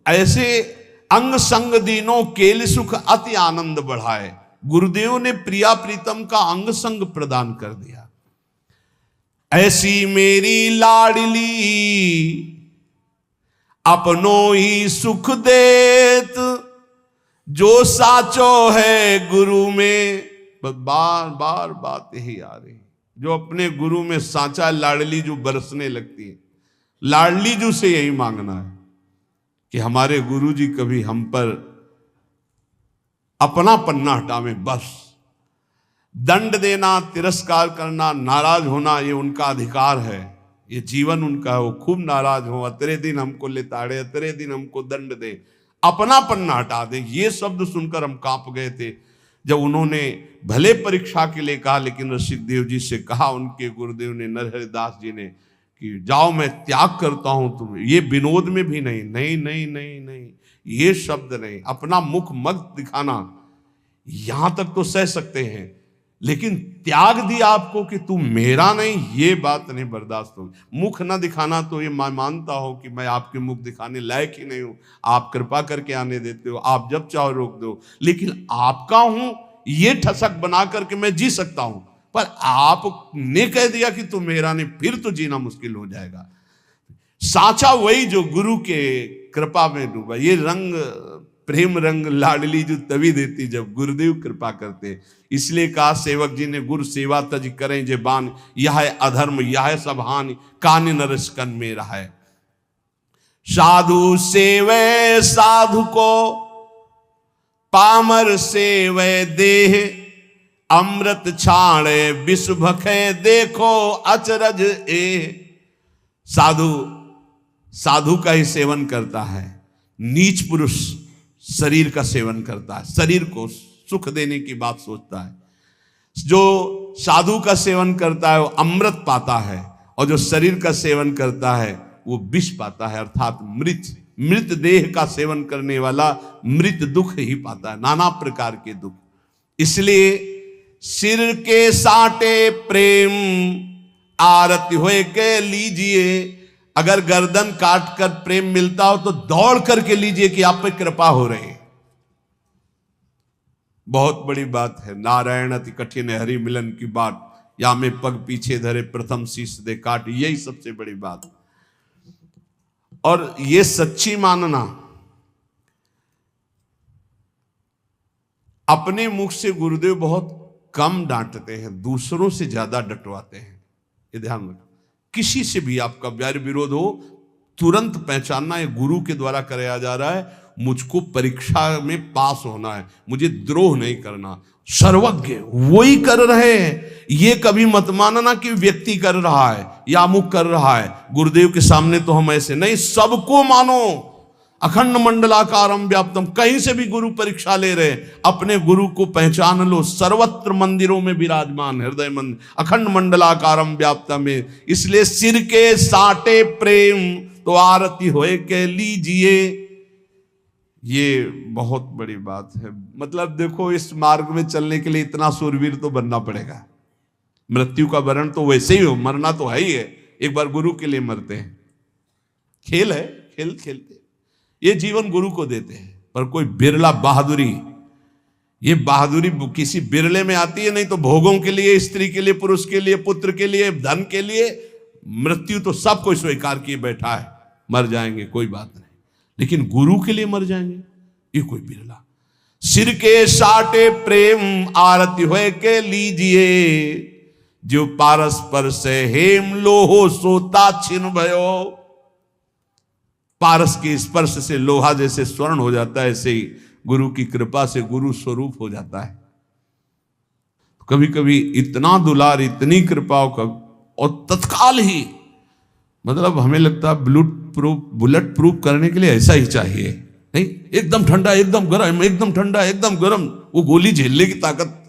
ऐसे अंग संग दीनो केल सुख अति आनंद बढ़ाए। गुरुदेव ने प्रिया प्रीतम का अंग संग प्रदान कर दिया। ऐसी मेरी लाडली अपनों ही सुख देत, जो साचो है गुरु में। बार बार बात यही आ रही, जो अपने गुरु में साचा लाडली जो बरसने लगती है। लाडली जो से यही मांगना है कि हमारे गुरु जी कभी हम पर अपना पन्ना हटावे। बस दंड देना, तिरस्कार करना, नाराज होना ये उनका अधिकार है, ये जीवन उनका है। वो खूब नाराज हो, अतरे दिन हमको लेताड़े, अतरे दिन हमको दंड दे, अपना पन्ना हटा दे। ये शब्द सुनकर हम कांप गए थे जब उन्होंने भले परीक्षा के लिए कहा, लेकिन ऋषिदेव जी से कहा उनके गुरुदेव ने, नरहरिदास जी ने, कि जाओ मैं त्याग करता हूं तुम। ये विनोद में भी नहीं, नहीं नहीं नहीं नहीं, ये शब्द नहीं। अपना मुख मत दिखाना, यहां तक तो सह सकते हैं, लेकिन त्याग दिया आपको कि तू मेरा नहीं, ये बात नहीं बर्दाश्त होगी। मुख ना दिखाना तो ये मैं मानता हूं कि मैं आपके मुख दिखाने लायक ही नहीं हूं, आप कृपा करके आने देते हो, आप जब चाहो रोक दो, लेकिन आपका हूं ये ठसक बना करके मैं जी सकता हूं। पर आपने कह दिया कि तू मेरा नहीं, फिर तो जीना मुश्किल हो जाएगा। साचा वही जो गुरु के कृपा में डूबा। ये रंग, प्रेम रंग लाडली जो तभी देती जब गुरुदेव कृपा करते। इसलिए कहा सेवक जी ने, गुरु सेवा तज करें जे बान, यह है अधर्म यह है सब हानि, कान नरस्कन में रहा है। साधु सेवे साधु को, पामर सेवे देह, अमृत छाणे विष भखे देखो अचरज ए। साधु साधु का ही सेवन करता है, नीच पुरुष शरीर का सेवन करता है, शरीर को सुख देने की बात सोचता है। जो साधु का सेवन करता है वो अमृत पाता है, और जो शरीर का सेवन करता है वो विष पाता है, अर्थात मृत। मृत देह का सेवन करने वाला मृत दुख ही पाता है, नाना प्रकार के दुख। इसलिए सिर के साटे प्रेम आरती होए के लीजिए। अगर गर्दन काट कर प्रेम मिलता हो तो दौड़ करके लीजिए कि आप पे कृपा हो रही है। बहुत बड़ी बात है, नारायण अति कठिन हरि मिलन की बाट, या में पग पीछे धरे प्रथम शीश दे काट, यही सबसे बड़ी बात। और ये सच्ची मानना, अपने मुख से गुरुदेव बहुत कम डांटते हैं, दूसरों से ज्यादा डटवाते हैं। ये ध्यान रखो, किसी से भी आपका बैर विरोध हो, तुरंत पहचानना ये गुरु के द्वारा कराया जा रहा है। मुझको परीक्षा में पास होना है, मुझे द्रोह नहीं करना। सर्वज्ञ वही कर रहे हैं, ये कभी मत मानना कि व्यक्ति कर रहा है या अमुक कर रहा है। गुरुदेव के सामने तो हम ऐसे नहीं, सबको मानो। अखंड मंडलाकारम व्याप्तम, कहीं से भी गुरु परीक्षा ले रहे, अपने गुरु को पहचान लो। सर्वत्र मंदिरों में विराजमान हृदय मंदिर, अखंड मंडलाकारम व्याप्तम में। इसलिए सिर के साटे प्रेम तो आरती होए के लीजिए। ये बहुत बड़ी बात है। मतलब देखो, इस मार्ग में चलने के लिए इतना सूरवीर तो बनना पड़ेगा। मृत्यु का वरण तो वैसे ही हो, मरना तो है ही है। एक बार गुरु के लिए मरते हैं, खेल है, खेल खेलते ये जीवन गुरु को देते हैं। पर कोई बिरला बहादुरी, ये बहादुरी किसी बिरले में आती है, नहीं तो भोगों के लिए, स्त्री के लिए, पुरुष के लिए, पुत्र के लिए, धन के लिए, मृत्यु तो सब कोई स्वीकार किए बैठा है। मर जाएंगे कोई बात नहीं, लेकिन गुरु के लिए मर जाएंगे ये कोई बिरला। सिर के साटे प्रेम आरती होए के लीजिए, जो पारस पर से हेम लोहो सोता छिन भयो। पारस के स्पर्श से लोहा जैसे स्वर्ण हो जाता है, ऐसे ही गुरु की कृपा से गुरु स्वरूप हो जाता है। कभी कभी इतना दुलार, इतनी कृपा का, और तत्काल ही, मतलब हमें लगता है बुलेट प्रूफ करने के लिए ऐसा ही चाहिए। नहीं, एकदम ठंडा एकदम गर्म, एकदम ठंडा एकदम गर्म, वो गोली झेलने की ताकत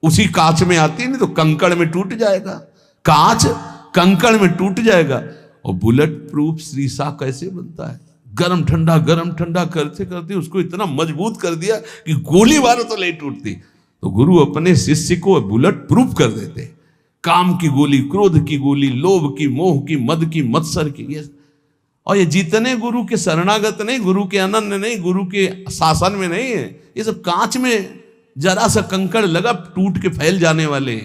उसी कांच में आती है, नहीं तो कंकड़ में टूट जाएगा। कांच कंकड़ में टूट जाएगा। और बुलेट प्रूफ शीशा कैसे बनता है? गरम ठंडा करते करते उसको इतना मजबूत कर दिया कि गोली मारो तो नहीं टूटती। तो गुरु अपने शिष्य को बुलेट प्रूफ कर देते। काम की गोली, क्रोध की गोली, लोभ की, मोह की, मद की, मत्सर की, ये और ये जितने गुरु के शरणागत नहीं, गुरु के अनन्य नहीं, गुरु के शासन में नहीं है, ये सब कांच में जरा सा कंकड़ लगा टूट के फैल जाने वाले।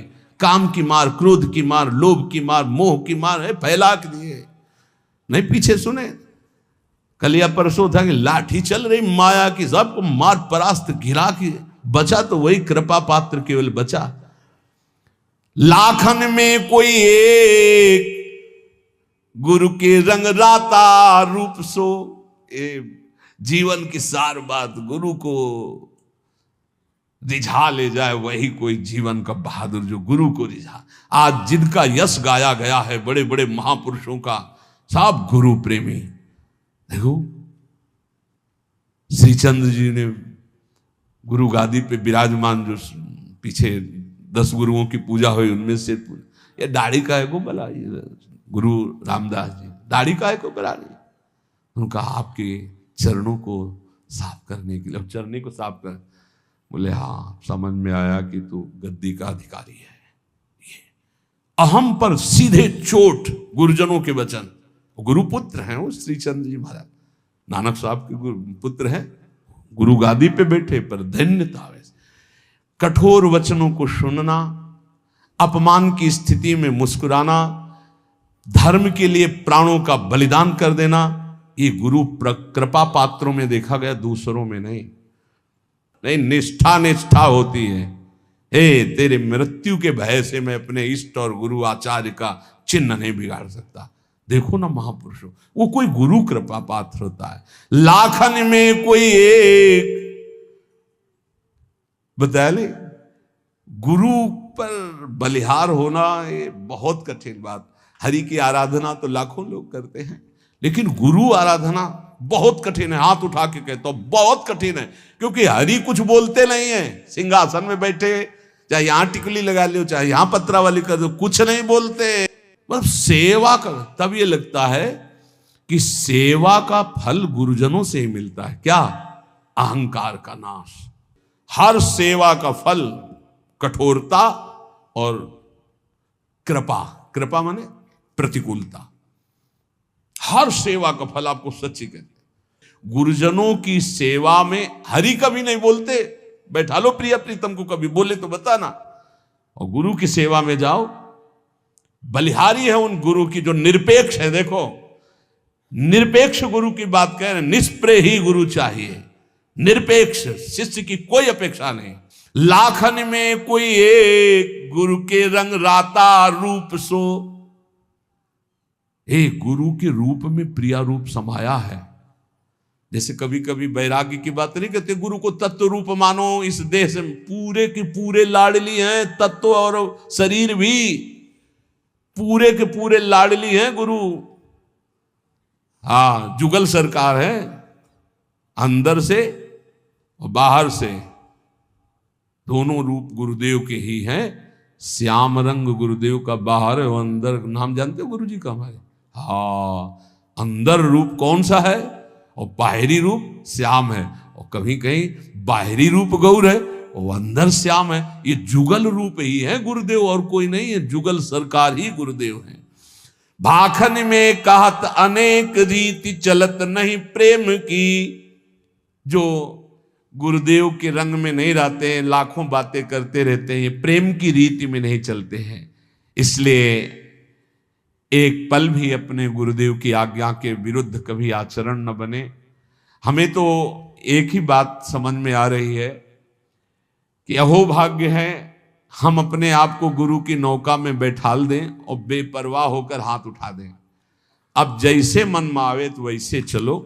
काम की मार, क्रोध की मार, लोभ की मार, मोह की मार है, फैला के दिए। नहीं पीछे सुने, कल या परसों था कि लाठी चल रही माया की, सबको मार परास्त घिरा के बचा तो वही कृपा पात्र केवल बचा। लाखन में कोई एक गुरु के रंग राता रूप सो। जीवन की सार बात गुरु को रिझा ले जाए वही कोई जीवन का बहादुर, जो गुरु को रिझा। आज जिनका यश गाया गया है बड़े बड़े महापुरुषों का, सब गुरु प्रेमी। देखो श्रीचंद्र जी ने गुरु गादी पे विराजमान, जो पीछे 10 गुरुओं की पूजा हुई उनमें से ये दाढ़ी का है को बला, गुरु रामदास जी दाढ़ी का है को बला नहीं। उनका आपके चरणों को साफ करने के लिए, चरणी को साफ कर, बोले हाँ समझ में आया कि तू गद्दी का अधिकारी है। ये अहम पर सीधे चोट, गुरुजनों के वचन। गुरुपुत्र हैं वो श्रीचंद्र जी महाराज, नानक साहब के गुरु पुत्र हैं, गुरु गादी पे बैठे, पर धन्यता वैसे। कठोर वचनों को सुनना, अपमान की स्थिति में मुस्कुराना, धर्म के लिए प्राणों का बलिदान कर देना, ये गुरु कृपा पात्रों में देखा गया, दूसरों में नहीं। निष्ठा निष्ठा होती है। हे तेरे मृत्यु के भय से मैं अपने इष्ट और गुरु आचार्य का चिन्ह नहीं बिगाड़ सकता। देखो ना महापुरुषों, वो कोई गुरु कृपा पात्र होता है। लाखन में कोई एक, बता ले, गुरु पर बलिहार होना ये बहुत कठिन बात। हरि की आराधना तो लाखों लोग करते हैं, लेकिन गुरु आराधना बहुत कठिन है। हाथ उठा के कहता हूं बहुत कठिन है, क्योंकि हरि कुछ बोलते नहीं है। सिंहासन में बैठे, चाहे यहां टिकली लगा लो, चाहे यहां पत्रा वाली कर दो, कुछ नहीं बोलते। मतलब सेवा कर, तब ये लगता है कि सेवा का फल गुरुजनों से ही मिलता है। क्या? अहंकार का नाश। हर सेवा का फल कठोरता और कृपा, कृपा माने प्रतिकूलता। हर सेवा का फल आपको सच्ची कहते हैं। गुरुजनों की सेवा में हरि कभी नहीं बोलते, बैठा लो प्रिय प्रीतम को, कभी बोले तो बताना। और गुरु की सेवा में जाओ, बलिहारी है उन गुरु की जो निरपेक्ष है। देखो निरपेक्ष गुरु की बात कह रहे हैं, निष्प्रेय ही गुरु चाहिए, निरपेक्ष शिष्य की कोई अपेक्षा नहीं। लाखन में कोई एक गुरु के रंग राता रूप सो। एक गुरु के रूप में प्रिया रूप समाया है। जैसे कभी कभी वैराग्य की बात नहीं कहते, गुरु को तत्व रूप मानो। इस देह से पूरे के पूरे लाडली हैं, तत्व और शरीर भी पूरे के पूरे लाडली हैं गुरु। हाँ, जुगल सरकार है, अंदर से और बाहर से दोनों रूप गुरुदेव के ही हैं। श्याम रंग गुरुदेव का बाहर है, और अंदर नाम जानते हो गुरु जी का हमारे? हाँ, अंदर रूप कौन सा है और बाहरी रूप श्याम है। और कहीं कहीं बाहरी रूप गौर है और अंदर श्याम है। ये जुगल रूप ही है गुरुदेव, और कोई नहीं है। जुगल सरकार ही गुरुदेव है। भाखन में कहत अनेक रीति चलत नहीं प्रेम की। जो गुरुदेव के रंग में नहीं रहते हैं, लाखों बातें करते रहते हैं, ये प्रेम की रीति में नहीं चलते हैं। इसलिए एक पल भी अपने गुरुदेव की आज्ञा के विरुद्ध कभी आचरण न बने। हमें तो एक ही बात समझ में आ रही है कि अहोभाग्य है हम अपने आप को गुरु की नौका में बैठाल दें और बेपरवाह होकर हाथ उठा दें। अब जैसे मन में आवे तो वैसे चलो,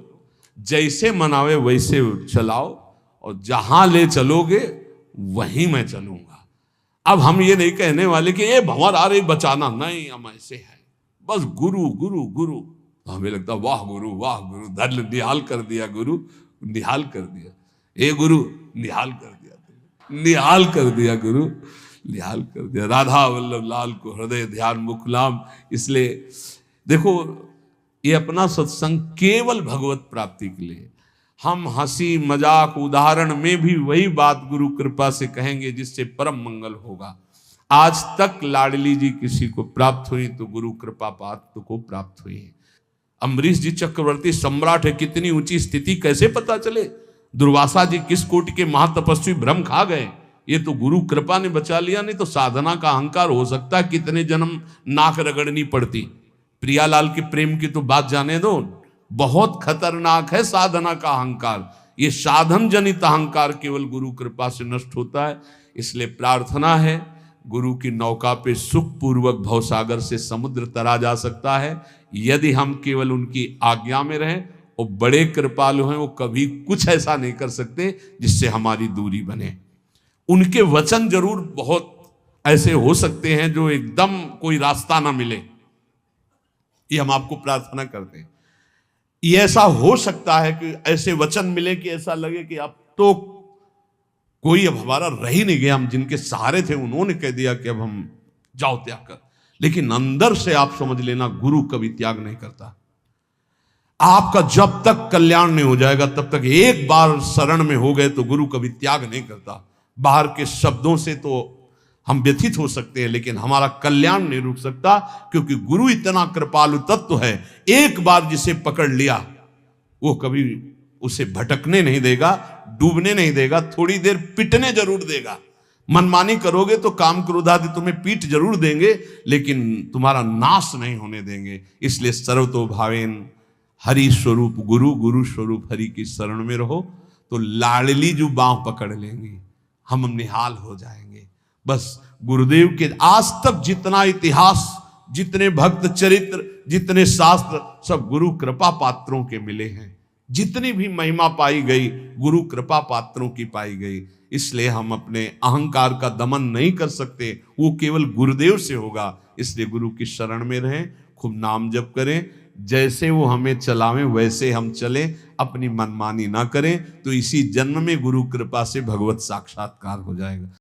जैसे मन आवे वैसे चलाओ, और जहां ले चलोगे वहीं मैं चलूंगा। अब हम ये नहीं कहने वाले कि ये भंवर आ रही बचाना, नहीं, हम ऐसे हैं बस गुरु गुरु गुरु। हमें लगता वाह गुरु धर्म निहाल कर दिया, गुरु निहाल कर दिया, ए गुरु निहाल कर दिया, निहाल कर दिया गुरु, निहाल कर दिया। राधा वल्लभ लाल को हृदय ध्यान मुकुलाम। इसलिए देखो, ये अपना सत्संग केवल भगवत प्राप्ति के लिए। हम हंसी मजाक उदाहरण में भी वही बात गुरु कृपा से कहेंगे जिससे परम मंगल होगा। आज तक लाडली जी किसी को प्राप्त हुई तो गुरु कृपा पात्र को प्राप्त हुई। अम्बरीश जी चक्रवर्ती सम्राट है, कितनी ऊंची स्थिति कैसे पता चले? दुर्वासा जी किस कोटि के महातपस्वी भ्रम खा गए, ये तो गुरु कृपा ने बचा लिया, नहीं तो साधना का अहंकार हो सकता है कितने जन्म नाक रगड़नी पड़ती। प्रियालाल के प्रेम की तो बात जाने दो, बहुत खतरनाक है साधना का अहंकार। ये साधन जनित अहंकार केवल गुरु कृपा से नष्ट होता है। इसलिए प्रार्थना है, गुरु की नौका पे सुख पूर्वक भवसागर से समुद्र तरा जा सकता है यदि हम केवल उनकी आज्ञा में रहें। वो बड़े कृपालु हैं, वो कभी कुछ ऐसा नहीं कर सकते जिससे हमारी दूरी बने। उनके वचन जरूर बहुत ऐसे हो सकते हैं जो एकदम कोई रास्ता ना मिले, ये हम आपको प्रार्थना करते हैं। ये ऐसा हो सकता है कि ऐसे वचन मिले कि ऐसा लगे कि अब तो कोई अब हमारा रह ही नहीं गया, हम जिनके सहारे थे उन्होंने कह दिया कि अब हम जाओ त्याग कर। लेकिन अंदर से आप समझ लेना, गुरु कभी त्याग नहीं करता। आपका जब तक कल्याण नहीं हो जाएगा तब तक, एक बार शरण में हो गए तो गुरु कभी त्याग नहीं करता। बाहर के शब्दों से तो हम व्यथित हो सकते हैं लेकिन हमारा कल्याण नहीं रुक सकता, क्योंकि गुरु इतना कृपालु तत्व है, एक बार जिसे पकड़ लिया वो कभी उसे भटकने नहीं देगा, डूबने नहीं देगा, थोड़ी देर पिटने जरूर देगा। मनमानी करोगे तो काम क्रोध आदि तुम्हें पीट जरूर देंगे लेकिन तुम्हारा नाश नहीं होने देंगे। इसलिए सर्वतो भावेन हरि स्वरूप गुरु, गुरु स्वरूप हरि की शरण में रहो तो लाडली जो बांह पकड़ लेंगी, हम निहाल हो जाएंगे। बस गुरुदेव के आज तक जितना इतिहास, जितने भक्त चरित्र, जितने शास्त्र, सब गुरु कृपा पात्रों के मिले हैं। जितनी भी महिमा पाई गई गुरु कृपा पात्रों की पाई गई। इसलिए हम अपने अहंकार का दमन नहीं कर सकते, वो केवल गुरुदेव से होगा। इसलिए गुरु की शरण में रहें, खूब नाम जप करें, जैसे वो हमें चलावें वैसे हम चलें, अपनी मनमानी ना करें, तो इसी जन्म में गुरु कृपा से भगवत साक्षात्कार हो जाएगा।